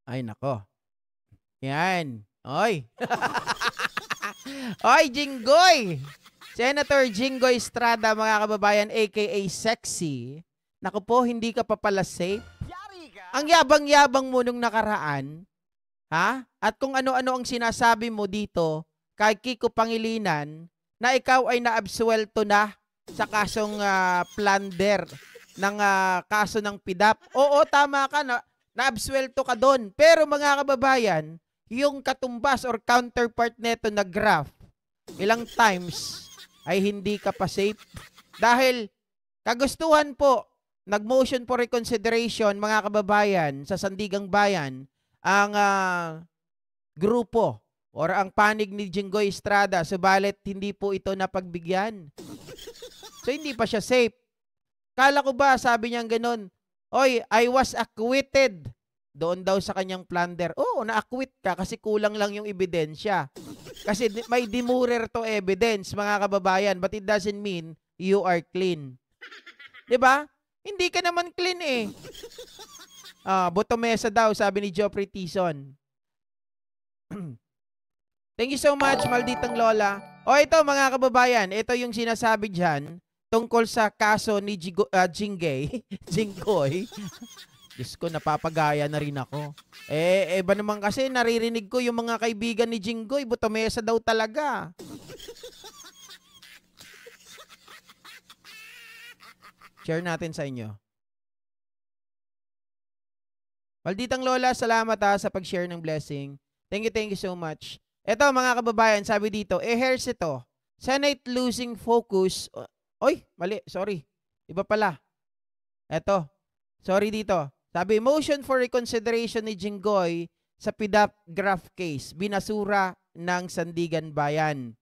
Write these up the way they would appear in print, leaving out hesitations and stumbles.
Ay, nako. Yan. Oy. Oy, Jinggoy! Senator Jinggoy Estrada, mga kababayan, aka Sexy. Naku po, hindi ka pa pala safe. Ang yabang-yabang mo nung nakaraan, ha? At kung ano-ano ang sinasabi mo dito kay Kiko Pangilinan na ikaw ay naabsuelto na sa kasong plunder ng kaso ng PIDAP. Oo, tama ka na naabsuelto ka doon. Pero mga kababayan, yung katumbas or counterpart neto na graph, ilang times ay hindi ka pa safe. Dahil kagustuhan po, nag-motion for reconsideration, mga kababayan, sa Sandigang Bayan, ang grupo or ang panig ni Jinggoy Estrada, subalit hindi po ito napagbigyan. So hindi pa siya safe. Kala ko ba, sabi niya ganun, oy, I was acquitted. Doon daw sa kanyang plunder. Oo, na-acquit ka kasi kulang lang yung ebidensya. Kasi may demurrer to evidence, mga kababayan, but it doesn't mean you are clean. 'Di ba? Hindi ka naman clean eh. Botomesa daw, sabi ni Geoffrey Tison. Thank you so much, malditang Lola. O ito, mga kababayan, ito yung sinasabi dyan tungkol sa kaso ni Jinggoy. Diyos ko, napapagaya na rin ako. Ba naman kasi naririnig ko yung mga kaibigan ni Jinggoy, botomesa daw talaga. Share natin sa inyo. Malditang Lola, salamat sa pag-share ng blessing. Thank you so much. Ito, mga kababayan, sabi dito, here's ito. Senate losing focus. Oy, mali, sorry. Iba pala. Ito, sorry dito. Sabi, motion for reconsideration ni Jinggoy sa PIDAP graph case, binasura ng Sandigan Bayan.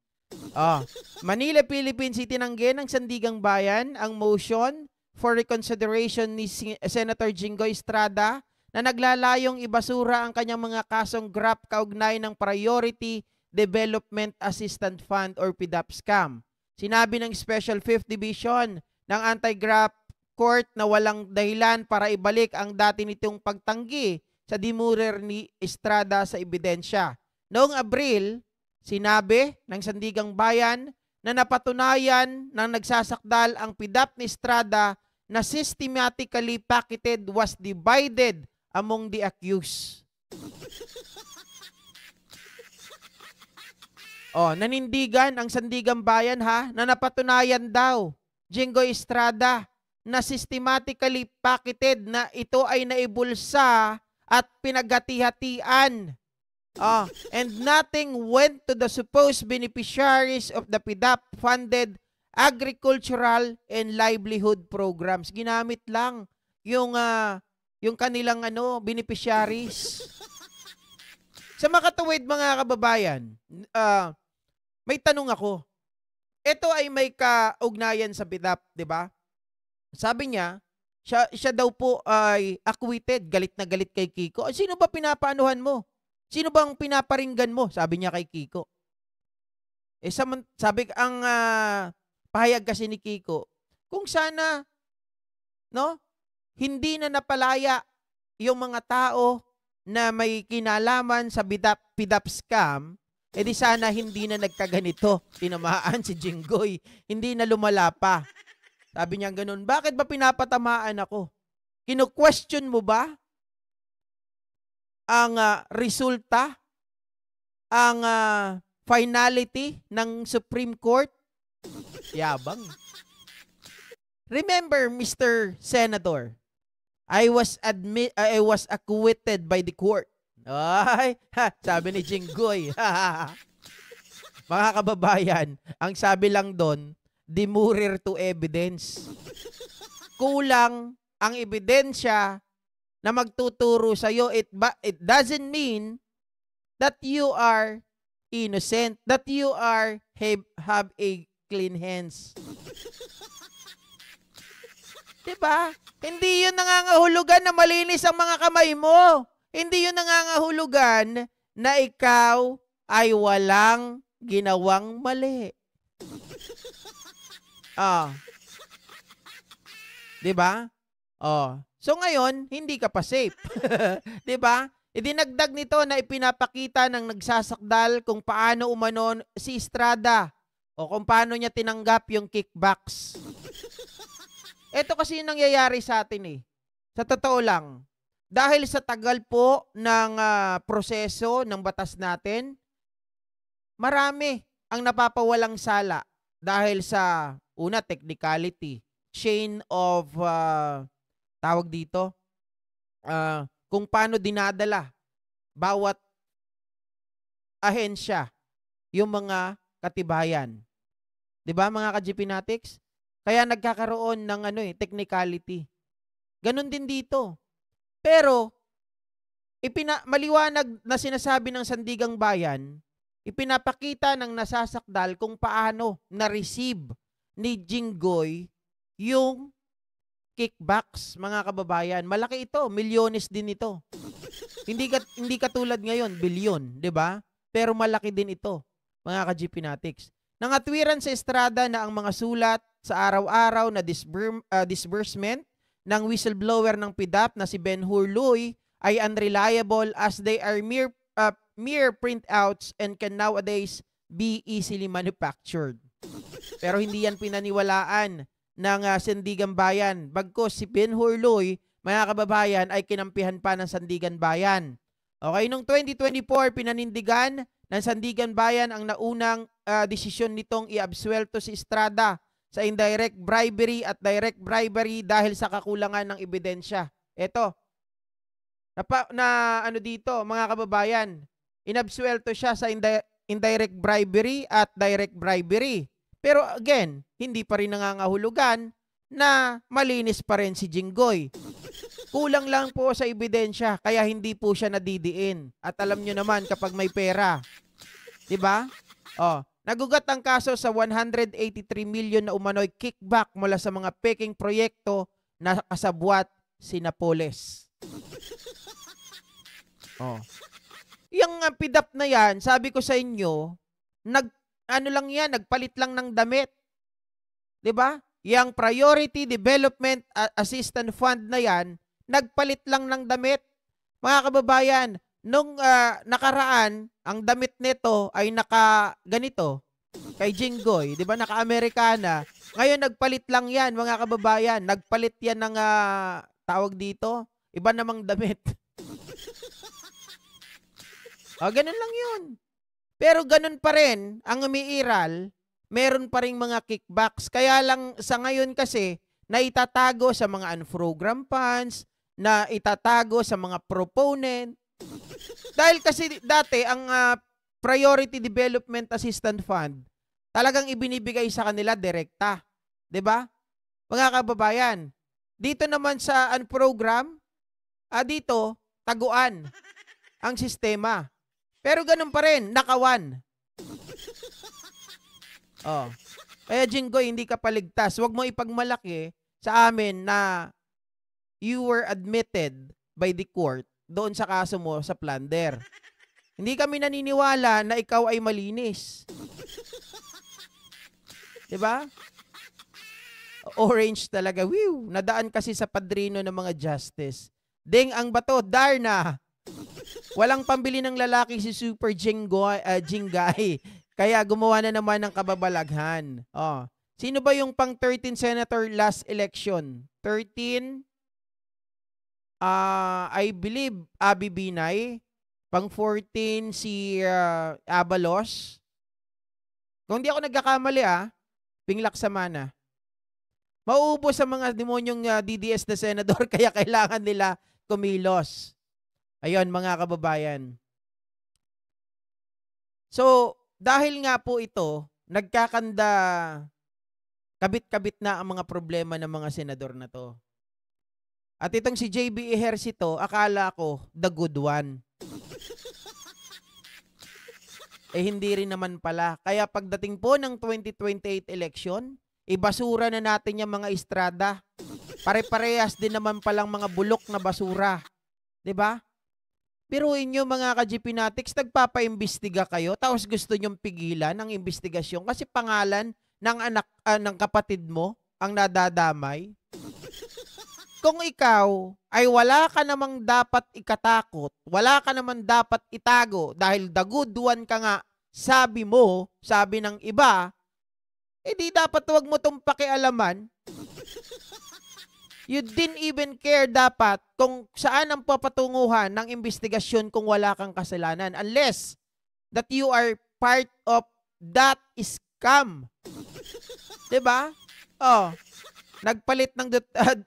Manila, Philippines, itinanggi ng Sandigang Bayan ang motion for reconsideration ni Senator Jinggoy Estrada na naglalayong ibasura ang kanyang mga kasong graph kaugnay ng Priority Development Assistance Fund or PDAP scam. Sinabi ng Special 5th Division ng Anti-Graft Court na walang dahilan para ibalik ang dati nitong pagtanggi sa demurrer ni Estrada sa ebidensya. Noong Abril, sinabi ng Sandigang Bayan na napatunayan ng nagsasakdal ang PDAP ni Estrada na systematically pocketed was divided among the accused. Nanindigan ang Sandigang Bayan na napatunayan daw Jinggoy Estrada na systematically pocketed, na ito ay naibulsa at pinaghati-hatian. And nothing went to the supposed beneficiaries of the PDAP-funded agricultural and livelihood programs. Ginamit lang yung kanilang beneficiaries. Sa makatuwid, mga kababayan, may tanong ako. Ito ay may kaugnayan sa PDAP, di ba? Sabi niya, siya daw po ay acquitted, galit na galit kay Kiko. Sino ba pinapaanuhan mo? Sino bang pinaparinggan mo? Sabi niya kay Kiko. Sabi ang pahayag kasi ni Kiko, kung sana hindi na napalaya yung mga tao na may kinalaman sa PDAP scam, di sana hindi na nagkaganito. Tinamaan si Jinggoy, hindi na lumala pa. Sabi niya ganun, bakit ba pinapatamaan ako? Kino-question mo ba ang resulta, ang finality ng Supreme Court? Yabang. Remember, Mr. Senator, I was acquitted by the court. Ay, sabi ni Jinggoy. Mga kababayan, ang sabi lang doon, demurrer to evidence. Kulang ang ebidensya na magtuturo sa iyo. It doesn't mean that you are innocent, that you have a clean hands. Diba? Hindi yun nangangahulugan na malinis ang mga kamay mo. Hindi yun nangangahulugan na ikaw ay walang ginawang mali. Diba? So ngayon, hindi ka pa safe. Diba? Idinagdag nito na ipinapakita ng nagsasakdal kung paano umano si Estrada o kung paano niya tinanggap yung kickbacks. Ito kasi yung nangyayari sa atin eh. Sa totoo lang, dahil sa tagal po ng proseso ng batas natin, marami ang napapawalang sala dahil sa una, technicality, chain of tawag dito, kung paano dinadala bawat ahensya yung mga katibayan. 'Di ba mga ka-GPnatics? Kaya nagkakaroon ng technicality. Ganon din dito. Pero maliwanag na sinasabi ng Sandigang Bayan, ipinapakita ng nasasakdal kung paano na-receive ni Jinggoy yung kickbacks, mga kababayan. Malaki ito, milyones din ito. Hindi katulad ngayon, bilyon, 'di ba? Pero malaki din ito, mga ka-GPnatics. Nangatwiran sa Estrada na ang mga sulat sa araw-araw na disbursement ng whistleblower ng PDAP na si Ben-Hur Luy ay unreliable as they are mere printouts and can nowadays be easily manufactured. Pero hindi yan pinaniwalaan ng Sandigan Bayan. Bagkus si Ben-Hur Luy, mga kababayan, ay kinampihan pa ng Sandigan Bayan. Okay, noong 2024, pinanindigan ng Sandigan Bayan ang naunang desisyon nitong i-absuelto si Estrada sa indirect bribery at direct bribery dahil sa kakulangan ng ebidensya. Ito, dito, mga kababayan, inabsuelto siya sa indirect bribery at direct bribery. Pero again, hindi pa rin nangangahulugan na malinis pa rin si Jinggoy. Kulang lang po sa ebidensya, kaya hindi po siya nadidiin. At alam nyo naman kapag may pera, 'di ba? Nagugat ang kaso sa 183 million na umano'y kickback mula sa mga peking proyekto na kasabwat si Napoles. Yung PDAP na yan, sabi ko sa inyo, nagpalit lang ng damit. 'Di ba? Yang Priority Development Assistance Fund na yan, nagpalit lang ng damit. Mga kababayan, nung nakaraan, ang damit nito ay ganito kay Jinggoy, 'di ba? Naka-Amerikana. Ngayon nagpalit lang 'yan, mga kababayan. Nagpalit 'yan ng tawag dito, iba namang damit. Ganun lang 'yun. Pero ganun pa rin ang umiiral, meron pa ring mga kickbacks. Kaya lang sa ngayon kasi naitatago sa mga unprogrammed funds, na itatago sa mga proponent. Dahil kasi dati ang Priority Development Assistance Fund talagang ibinibigay sa kanila direkta, 'di ba? Mga kababayan, dito naman sa unprogram, dito taguan ang sistema. Pero ganun pa rin, nakawan. Kaya Jinggoy, hindi ka paligtas. Huwag mo ipagmalaki sa amin na you were admitted by the court doon sa kaso mo sa plunder. Hindi kami naniniwala na ikaw ay malinis. 'Di ba? Orange talaga. Whew! Nadaan kasi sa padrino ng mga justice. Ding ang bato, Darna. Walang pambili ng lalaki si Super Jingay. Kaya gumawa na naman ng kababalaghan. Sino ba yung pang 13 senator last election? 13, I believe, Abby Binay. Pang 14, si Abalos. Kung di ako nagkakamali, Pinglak Samana. Mauubos sa mga demonyong DDS na senador, kaya kailangan nila kumilos. Ayun, mga kababayan. So, dahil nga po ito, nagkakanda, kabit-kabit na ang mga problema ng mga senador na to. At itong si JB Ejercito, akala ko, the good one. Hindi rin naman pala. Kaya pagdating po ng 2028 election, ibasura na natin yung mga Estrada. Pare-parehas din naman palang mga bulok na basura. 'Di ba? Biruin nyo mga ka-GPnatics, nagpapaimbestiga kayo, tapos gusto nyong pigilan ang investigasyon kasi pangalan ng anak ng kapatid mo ang nadadamay. kung ikaw ay wala ka namang dapat ikatakot, wala ka naman dapat itago dahil the good one ka nga, sabi mo, sabi ng iba, di dapat wag mo tong pakialaman. You didn't even care dapat kung saan ang papatunguhan ng investigasyon kung wala kang kasalanan unless that you are part of that scam. Diba? Nagpalit ng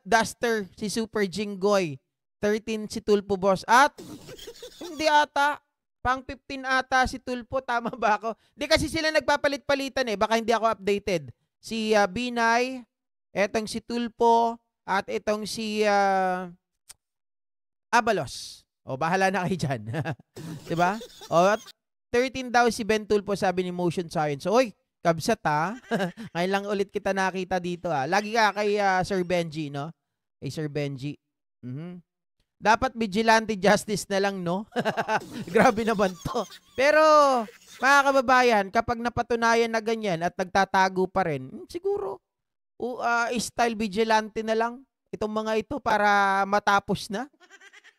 duster si Super Jinggoy. 13 si Tulpo Boss. At hindi ata. Pang 15 ata si Tulpo. Tama ba ako? Hindi kasi sila nagpapalit-palitan Baka hindi ako updated. Si Binay, etong si Tulpo, at itong si Abalos. Bahala na kayo dyan. Diba? At 13 daw si Ben Tulpo, sabi ni Motion Science. Oy, kabsat ngayon lang ulit kita nakita dito Lagi ka kay Sir Benji, no? Kay Sir Benji. Dapat vigilante justice na lang, no? Grabe naman to. Pero, mga kababayan, kapag napatunayan na ganyan at nagtatago pa rin, siguro, style vigilante na lang itong mga ito para matapos na.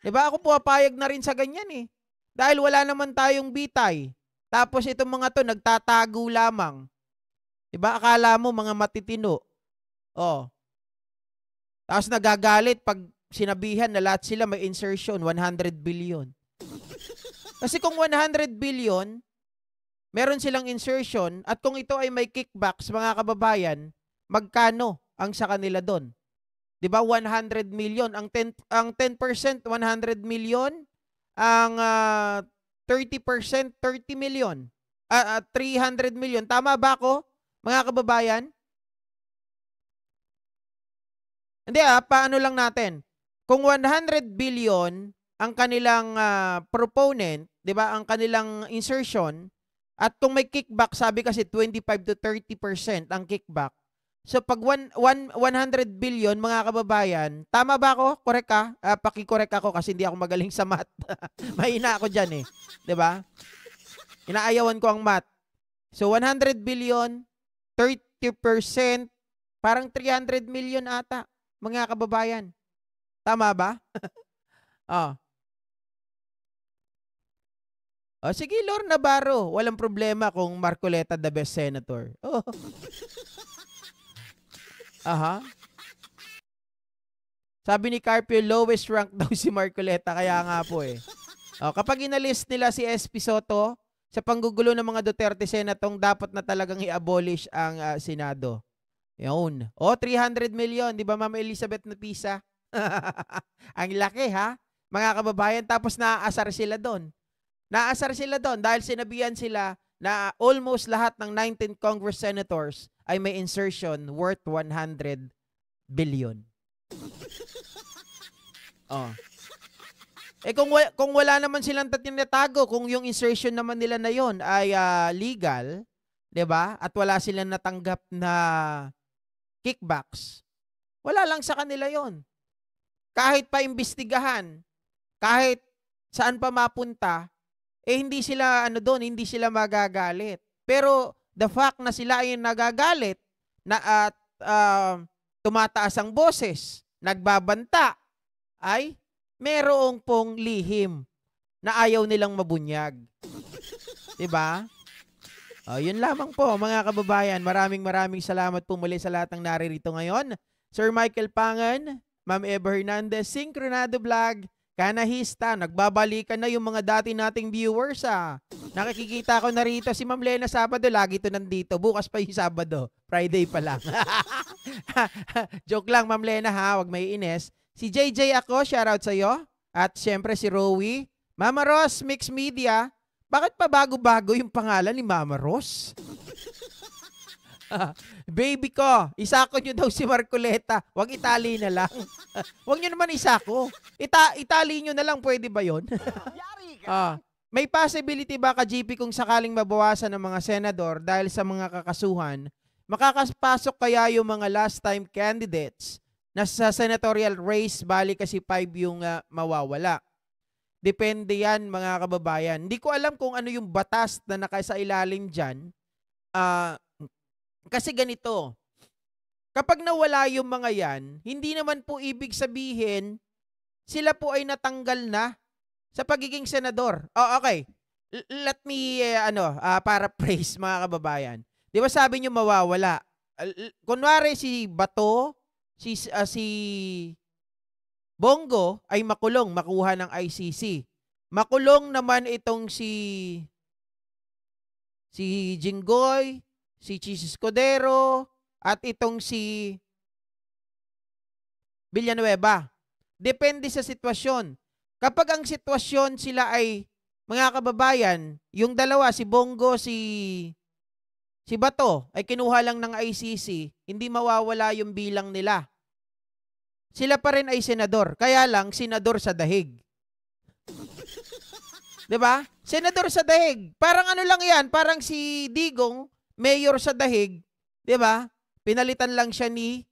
Diba? Ako puwapayag na rin sa ganyan Dahil wala naman tayong bitay. Tapos itong mga to nagtatago lamang. Diba? Akala mo mga matitino. Tapos nagagalit pag sinabihan na lahat sila may insertion, 100 billion. Kasi kung 100 billion, meron silang insertion at kung ito ay may kickbacks, mga kababayan, magkano ang sa kanila doon? 'Di ba 100 million, ang 10% 100 million, ang 30% 30 million. 300 million. Tama ba ako, mga kababayan? Hindi paano lang natin? Kung 100 billion ang kanilang proponent, 'di ba? Ang kanilang insertion at kung may kickback, sabi kasi 25 to 30% ang kickback. So pag 100 billion, mga kababayan, tama ba ako? Correct ka? Paki-correct ako kasi hindi ako magaling sa math. Mahina ako diyan 'di ba? Inaayawan ko ang math. So 100 billion, 30%, parang 300 million ata, mga kababayan. Tama ba? Sige, Lord Navarro, walang problema kung Marcoleta the best senator. Sabi ni Carpio, lowest rank daw si Marcoleta, kaya nga po kapag inalist nila si SP Soto sa panggugulo ng mga Duterte Senatong, dapat na talagang i-abolish ang Senado. Yun. 300 million, di ba Ma'am Elizabeth Napisa? Ang laki mga kababayan, tapos naaasar sila doon. Naasar sila doon dahil sinabihan sila na almost lahat ng 19 Congress senators ay may insertion worth 100 billion. Kung wala naman silang tinatago, kung yung insertion naman nila na yon ay legal, 'di ba? At wala silang natanggap na kickbacks, wala lang sa kanila yon. Kahit pa imbestigahan, kahit saan pa mapunta, hindi sila hindi sila magagalit. Pero the fact na sila ay nagagalit na at tumataas ang boses, nagbabanta, ay merong pong lihim na ayaw nilang mabunyag. 'Di ba? Yun lamang po, mga kababayan. Maraming salamat po muli sa lahat ng naririto ngayon. Sir Michael Pangan, Ma'am Eva Hernandez, Syncronado Vlog, Kanahista, nagbabalikan na yung mga dati nating viewers Nakikita ko na rito si Ma'am Lena Sabado, lagi to nandito. Bukas pa yung Sabado, Friday pa lang. Joke lang Ma'am Lena wag may ines. Si JJ ako, shoutout sa'yo. At syempre si Rowie. Mama Ross, Mix Media, bakit pa bago-bago yung pangalan ni Mama Ross? Baby ko, isako nyo daw si Marcoleta. Huwag itali na lang. Huwag nyo naman isako. Itali nyo na lang, pwede ba yun? May possibility ba ka, GP, kung sakaling mabawasan ng mga senador dahil sa mga kakasuhan, makakapasok kaya yung mga last time candidates na sa senatorial race, bali kasi 5 yung mawawala? Depende yan, mga kababayan. Hindi ko alam kung ano yung batas na nakasailalim dyan. Kasi ganito, Kapag nawala yung mga yan, hindi naman po ibig sabihin sila po ay natanggal na sa pagiging senador. Oh, okay. Let me paraphrase mga kababayan. 'Di ba sabi niyo mawawala? Kunwari si Bato, si Bongo ay makulong, makuha ng ICC. Makulong naman itong si Jinggoy, si Chis Escudero, at itong si Villanueva. Depende sa sitwasyon. Kapag ang sitwasyon sila ay, mga kababayan, yung dalawa, si Bongo, si Bato, ay kinuha lang ng ICC, hindi mawawala yung bilang nila. Sila pa rin ay senador. Kaya lang, senador sa dahig. 'Di ba? Senador sa dahig. Parang ano lang 'yan, parang si Digong, mayor sa dahig, 'di ba? Pinalitan lang siya ni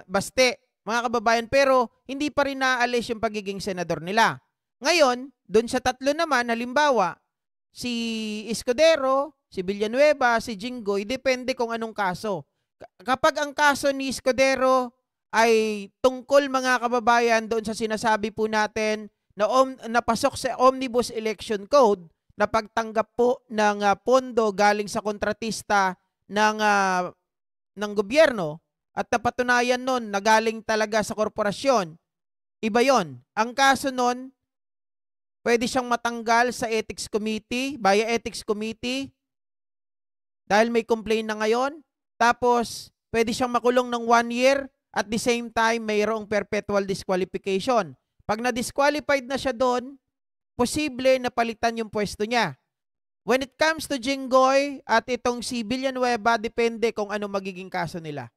Baste, mga kababayan, pero hindi pa rin naaalis yung pagiging senador nila. Ngayon, doon sa tatlo naman, halimbawa, si Escudero, si Villanueva, si Jinggoy, depende kung anong kaso. Kapag ang kaso ni Escudero ay tungkol, mga kababayan, doon sa sinasabi po natin na napasok sa Omnibus Election Code na pagtanggap po ng pondo galing sa kontratista ng gobyerno at napatunayan nun na galing talaga sa korporasyon, iba yon. Ang kaso nun, pwede siyang matanggal sa Ethics Committee, via Ethics Committee, dahil may complaint na ngayon. Tapos, pwede siyang makulong ng 1 year. At the same time, mayroong perpetual disqualification. Pag na-disqualified na siya doon, posible na palitan yung pwesto niya. When it comes to Jinggoy at itong si Villanueva, depende kung ano magiging kaso nila.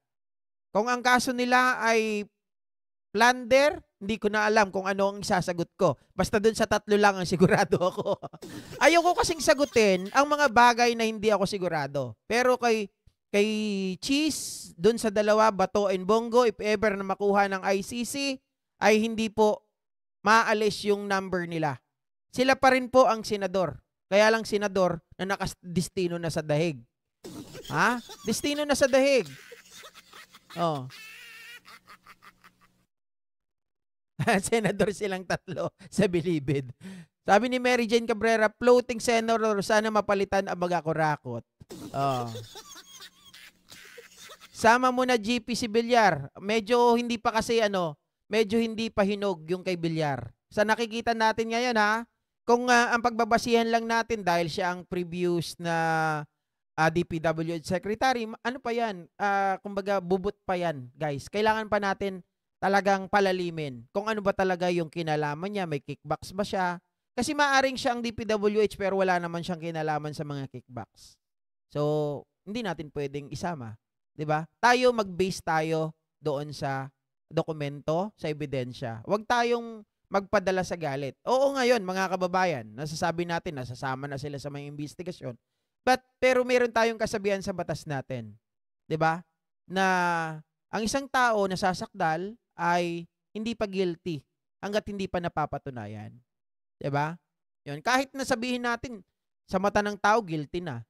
Kung ang kaso nila ay plunder, hindi ko na alam kung ano ang isasagot ko. Basta doon sa tatlo lang ang sigurado ako. Ayoko kasing sagutin ang mga bagay na hindi ako sigurado. Pero kay Cheese, dun sa dalawa, Bato and Bongo, if ever na makuha ng ICC, ay hindi po maalis yung number nila. Sila pa rin po ang senador. Kaya lang senador na nakadestino na sa dahig. Ha? Destino na sa dahig. Oh. Senador silang tatlo sa Bilibid. Sabi ni Mary Jane Cabrera, floating senador, sana mapalitan ang magakurakot. Oh. Sama mo na GP si Villar. Medyo hindi pa kasi medyo hindi pa hinog yung kay Villar. Sa nakikita natin ngayon kung ang pagbabasihan lang natin dahil siya ang previous na DPWH secretary, ano pa yan? Kumbaga bubot pa yan, guys. Kailangan pa natin talagang palalimin kung ano ba talaga yung kinalaman niya, may kickbacks ba siya? Kasi maaring siya ang DPWH pero wala naman siyang kinalaman sa mga kickbacks. So, hindi natin pwedeng isama. 'Di ba? Tayo mag-base tayo doon sa dokumento, sa ebidensya. Huwag tayong magpadala sa galit. Oo, ngayon, mga kababayan, nasasabi natin nasasama na sila sa mga investigasyon. Pero meron tayong kasabihan sa batas natin. 'Di ba? Na ang isang tao na sasakdal ay hindi pa guilty hangga't hindi pa napapatunayan. 'Di ba? 'Yun, kahit na sabihin natin sa mata ng tao guilty na.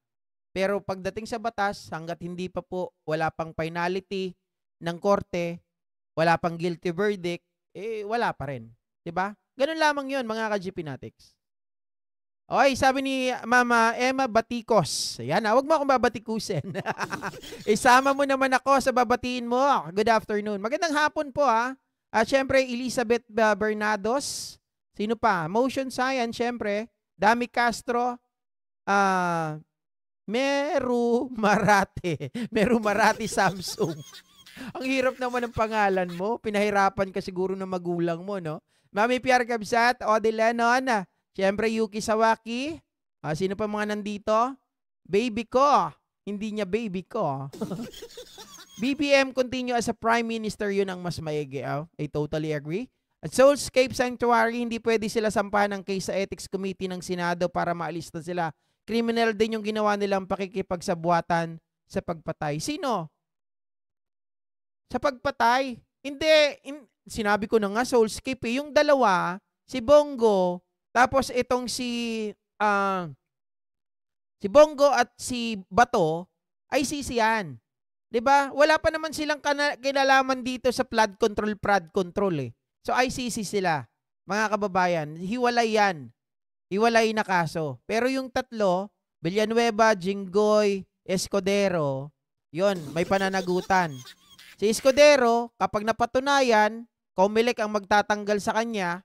Pero pagdating sa batas, hanggat hindi pa po, wala pang finality ng korte, wala pang guilty verdict, wala pa rin. 'Di ba? Ganun lamang 'yon, mga ka-GP Natics. Okay, sabi ni Mama Emma Batikos. Ayan, wag mo akong babatikusin. Isama mo naman ako sa babatiin mo. Good afternoon. Magandang hapon po At syempre, Elizabeth Bernados. Sino pa? Motion Science, syempre. Dami Castro. Meru Marati Samsung. Ang hirap naman ng pangalan mo. Pinahirapan ka siguro ng magulang mo, no? Mami Pierre Cabsat, Ode Lennon, siyempre Yuki Sawaki. Sino pa mga nandito? Baby ko. Hindi niya baby ko. BBM continue as a prime minister, yun ang mas maigi. I totally agree. At Soulscape Sanctuary, hindi pwede sila sampahan ng case sa Ethics Committee ng Senado para maalis na sila. Criminal din yung ginawa nilang pakikipagsabuatan sa pagpatay. Sino? Sa pagpatay? Hindi. Sinabi ko na nga, Soulscape. Yung dalawa, si Bongo, tapos itong si Bongo at si Bato, ay sisiyan. 'Di ba? Wala pa naman silang kinalaman dito sa flood control, prod control eh. So ICC sila, mga kababayan. Hiwalay yan. Hiwalay na kaso. Pero yung tatlo, Villanueva, Jinggoy, Escudero, yon may pananagutan. Si Escudero, kapag napatunayan, Comelec ang magtatanggal sa kanya,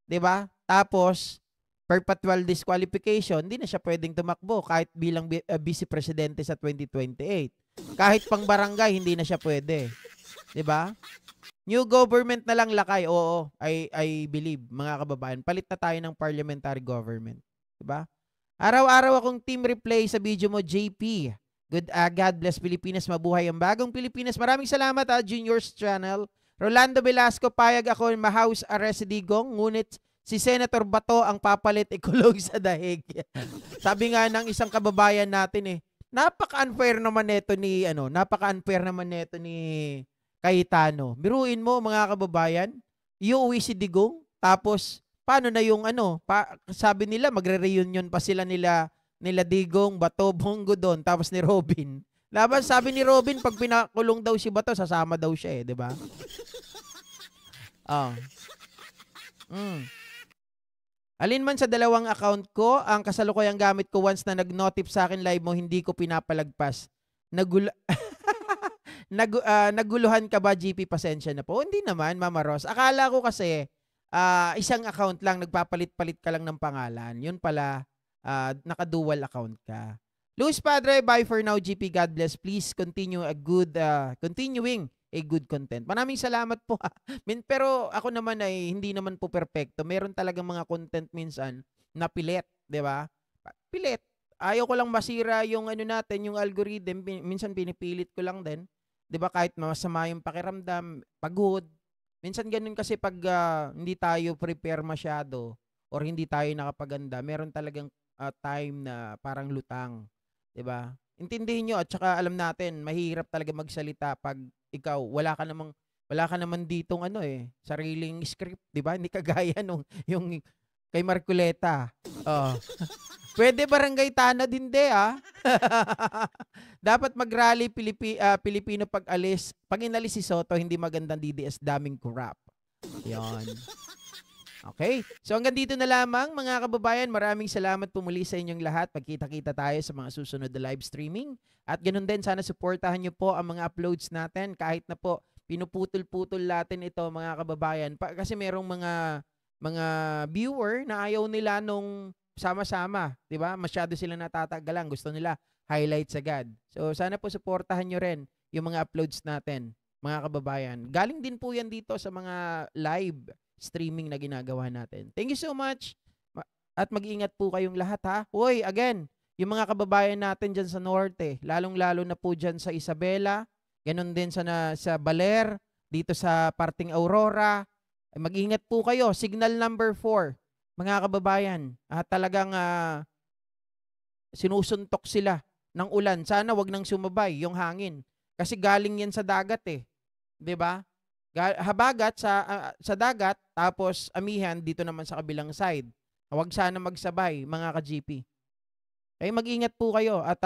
'di ba? Tapos perpetual disqualification, hindi na siya pwedeng tumakbo kahit bilang vice presidente sa 2028. Kahit pang barangay, hindi na siya pwede. 'Di ba? New government na lang lakay. Oo, I believe, mga kababayan. Palit na tayo ng parliamentary government. 'Di ba? Araw-araw akong team replay sa video mo, JP. God bless Pilipinas, mabuhay ang bagong Pilipinas. Maraming salamat Junior's channel. Rolando Velasco, payag ako ma-house arrest si Digong, ngunit si Senator Bato ang papalit ikulong sa dahig. Sabi nga ng isang kababayan natin napaka-unfair naman nito ni Cayetano. Biruin mo mga kababayan, iuwi si Digong, tapos paano na yung sabi nila magre-reunion pa sila nila Digong, Bato, Bongo doon, tapos ni Robin. Labas, sabi ni Robin, pag pinakulong daw si Bato, sasama daw siya 'di ba? Alin man sa dalawang account ko, ang kasalukuyang gamit ko once na nag-notif sa akin live mo, hindi ko pinapalagpas. Naguluhan ka ba, GP? Pasensya na po. Hindi naman, Mama Ros. Akala ko kasi, isang account lang, nagpapalit-palit ka lang ng pangalan. Yun pala, naka-dual account ka. Luis Padre, bye for now, GP. God bless. Please continue continuing a good content. Maraming salamat po. Pero ako naman ay hindi naman po perpekto. Meron talagang mga content minsan na pilit, 'di ba? Pilit. Ayaw ko lang masira yung natin, yung algorithm. Minsan pinipilit ko lang din. 'Di ba, kahit masama yung pakiramdam, pagod. Minsan ganun kasi pag hindi tayo prepare masyado or hindi tayo nakapaganda, meron talagang time na parang lutang. 'Di ba? Intindihin nyo, at saka alam natin, mahirap talaga magsalita pag ikaw wala ka naman ditong sariling script, 'di ba? Hindi kagaya nung yung kay Marcoleta. Pwede barangay tanod hindi Dapat mag-rally Pilipino pag inalis si Soto, hindi magandang DDS, daming corrupt. 'Yon. Okay? So hanggang dito na lamang mga kababayan. Maraming salamat po muli sa inyong lahat. Pagkita-kita tayo sa mga susunod na live streaming. At ganun din, sana supportahan nyo po ang mga uploads natin. Kahit na po pinuputol-putol natin ito mga kababayan. Kasi merong mga viewer na ayaw nila nung sama-sama. 'Di ba? Masyado sila natatagalan. Gusto nila highlights agad. So sana po supportahan nyo rin yung mga uploads natin mga kababayan. Galing din po yan dito sa mga live streaming na ginagawa natin. Thank you so much. At mag-ingat po kayong lahat Hoy, again, yung mga kababayan natin dyan sa norte, lalong-lalo na po dyan sa Isabela, ganun din sa Baler, dito sa parting Aurora. Mag-ingat po kayo. Signal number 4, mga kababayan. Talagang sinusuntok sila ng ulan. Sana wag nang sumabay yung hangin. Kasi galing yan sa dagat 'Di ba? Habagat sa dagat, tapos amihan dito naman sa kabilang side. Huwag sana magsabay, mga ka-GP. Kaya mag-ingat po kayo at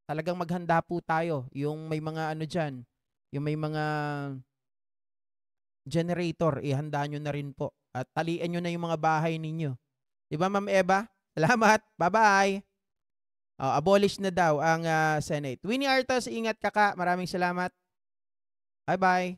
talagang maghanda po tayo. Yung may mga dyan, yung may mga generator, ihanda nyo na rin po. At talian nyo na yung mga bahay ninyo. Diba, Ma'am Eva? Salamat. Bye-bye. Abolish na daw ang Senate. Winnie Artos, ingat kaka. Maraming salamat. Bye-bye.